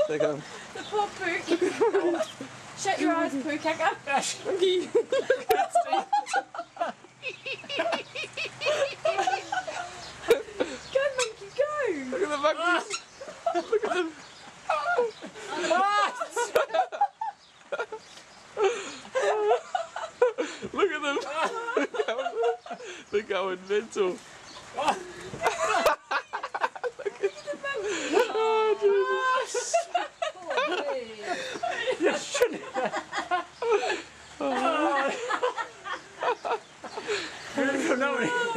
Look at him. The poor pook. Shut your eyes, pukeko. Monkey. Go, monkey, go. Look at the monkeys. Look at them. Look at them. They're going mental. Oh, Jesus. You shouldn't.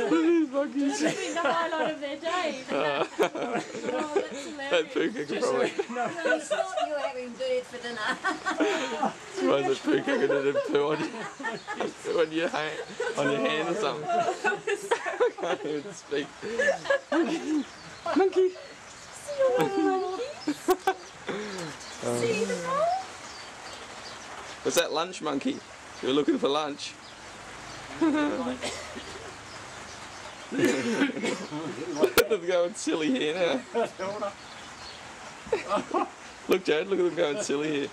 These monkeys. That's been the highlight of their day. Oh, that's hilarious. That pukeko probably. No, it's not you having bird for dinner. Suppose that pukeko didn't poo on your hand or something. I can't even speak. Monkey. See your monkeys? See them all? Was that lunch, monkey? You were looking for lunch. They're going silly here now. Look, Jared, look at them going silly here.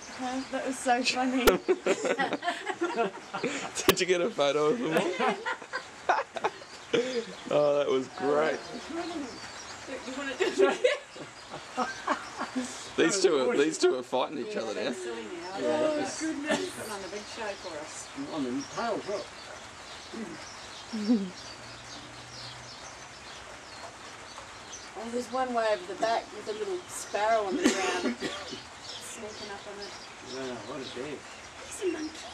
That was so funny. Did you get a photo of them all? Oh, that was great. You want to do it? These two are fighting each other now. Silly now. Oh, goodness. Put on a big show for us. On the tails, look. Oh, there's one way over the back with a little sparrow on the ground. Sneaking up on it. Wow, what a day. He's a monkey.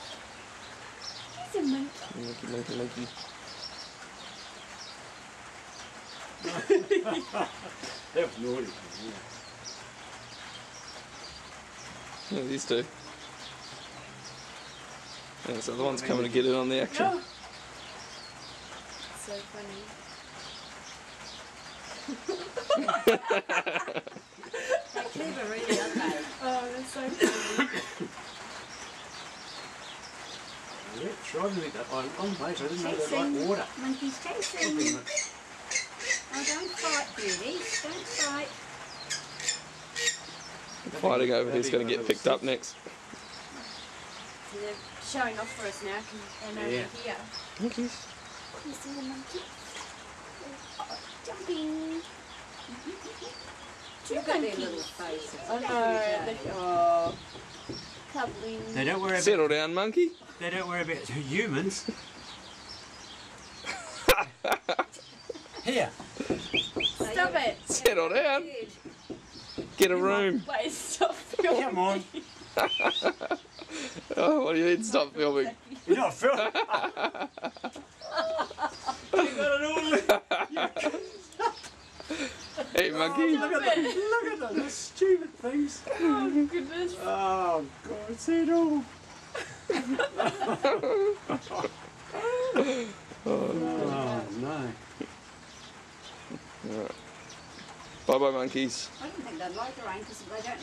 He's a monkey. Monkey. That was naughty. Yeah, these two. Yeah, so the one's coming to get in on the action. Oh. So funny. They're clever, really, aren't they? Oh, that's so funny. Yeah, tried to eat that one place. I didn't know they Chasing. like water. Monkeys chasing. Oh, don't fight, beauty. Don't fight. Fighting over who's going to get picked up next. So they're showing off for us now. And over Yeah. here. Monkeys. Can you see the monkey? Oh, jumping. You've got their little faces. I know. Oh, cuddling. They don't worry Settle down, monkey. They don't worry about humans. Here. Stop it. Settle down. Get a room. Wait, stop filming. Come on. Oh, what do you mean stop filming? You're not filming. You got it all. Hey, monkey. Look at them, stupid things. Oh, goodness. Oh, God, see it all. Oh, no. Bye-bye, monkeys. I don't think they'd like the rain because they don't